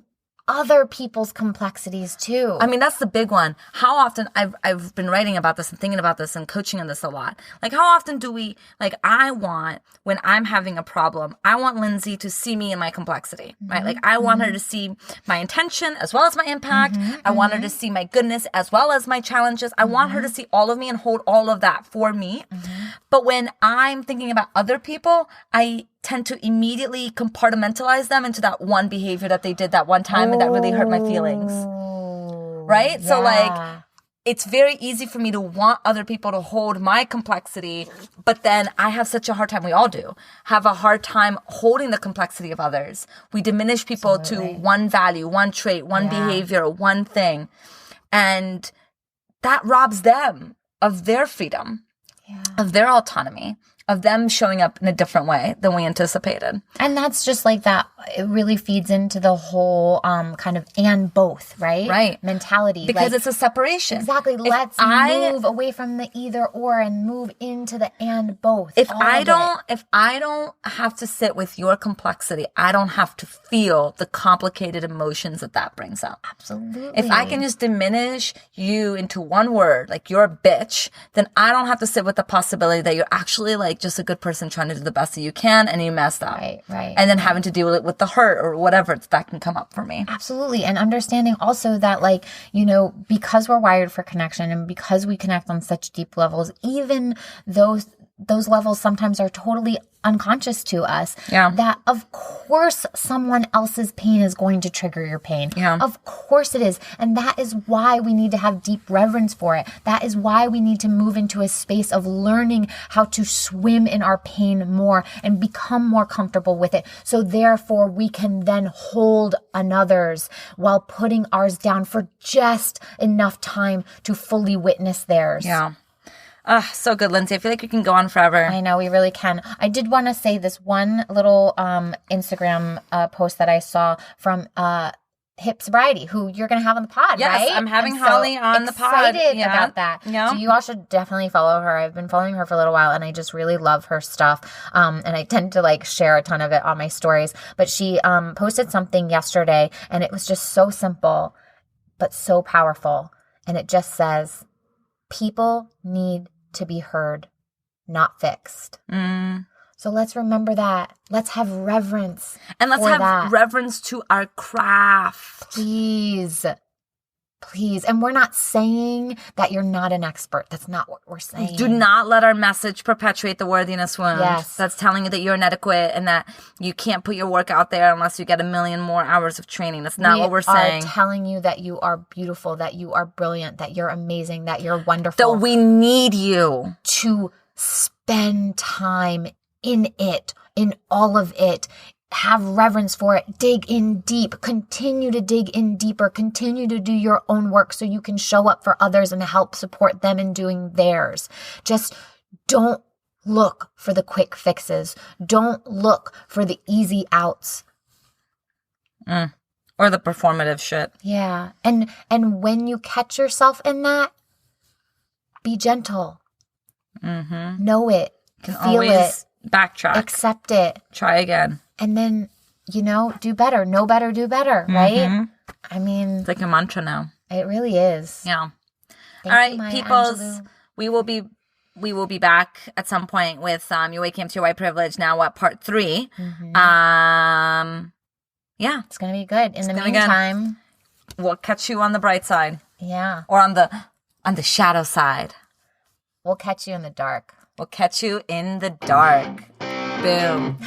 other people's complexities too. I mean, that's the big one. How often I've been writing about this and thinking about this and coaching on this a lot. Like, how often do we, like, I want, when I'm having a problem, I want Lindsey to see me in my complexity, right? Like, I want her to see my intention as well as my impact. I want her to see my goodness as well as my challenges. I want her to see all of me and hold all of that for me. But when I'm thinking about other people, I tend to immediately compartmentalize them into that one behavior that they did that one time and that really hurt my feelings. Right? Yeah. So like, it's very easy for me to want other people to hold my complexity, but then I have such a hard time, we all do, have a hard time holding the complexity of others. We diminish people to one value, one trait, one behavior, one thing. And that robs them of their freedom, of their autonomy, of them showing up in a different way than we anticipated. And that's just like that. It really feeds into the whole kind of and both, right? Right. Mentality. Because like, it's a separation. Exactly. Let's move away from the either or and move into the and both. If I don't have to sit with your complexity, I don't have to feel the complicated emotions that brings up. Absolutely. If I can just diminish you into one word, like you're a bitch, then I don't have to sit with the possibility that you're actually like just a good person trying to do the best that you can and you messed up. Right. And then having to deal with the hurt or whatever that can come up for me. Absolutely. And understanding also that, like, you know, because we're wired for connection and because we connect on such deep levels, even those levels sometimes are totally unconscious to us. Yeah. That of course someone else's pain is going to trigger your pain. Yeah. Of course it is. And that is why we need to have deep reverence for it. That is why we need to move into a space of learning how to swim in our pain more and become more comfortable with it. So therefore we can then hold another's while putting ours down for just enough time to fully witness theirs. Yeah. So good, Lindsey. I feel like we can go on forever. I know, we really can. I did want to say this one little Instagram post that I saw from Hip Sobriety, who you're going to have on the pod, yes, right? I'm having Holly on the pod. Excited about that. Yeah. So you all should definitely follow her. I've been following her for a little while, and I just really love her stuff. And I tend to like share a ton of it on my stories. But she posted something yesterday, and it was just so simple, but so powerful. And it just says, people need to be heard, not fixed. So let's remember that. Let's have reverence. And let's have that. reverence to our craft. Please. Please. And we're not saying that you're not an expert. That's not what we're saying. Do not let our message perpetuate the worthiness wound. Yes. That's telling you that you're inadequate and that you can't put your work out there unless you get 1 million more hours of training. That's not what we're saying. We are telling you that you are beautiful, that you are brilliant, that you're amazing, that you're wonderful. That we need you to spend time in it, in all of it. Have reverence for it. Dig in deep. Continue to dig in deeper. Continue to do your own work so you can show up for others and help support them in doing theirs. Just don't look for the quick fixes. Don't look for the easy outs. Or the performative shit. Yeah. And when you catch yourself in that, be gentle. Mm-hmm. Know it. Can feel always it. Backtrack. Accept it. Try again. And then, do better. Know better, do better, right? Mm-hmm. I mean, it's like a mantra now. It really is. Yeah. Thank all right, you, Maya peoples. Angelou. We will be back at some point with You Waking Up to Your White Privilege. Now, what, part 3? Mm-hmm. Yeah, it's gonna be good. In the meantime, we'll catch you on the bright side. Yeah. Or on the shadow side. We'll catch you in the dark. We'll catch you in the dark. Boom.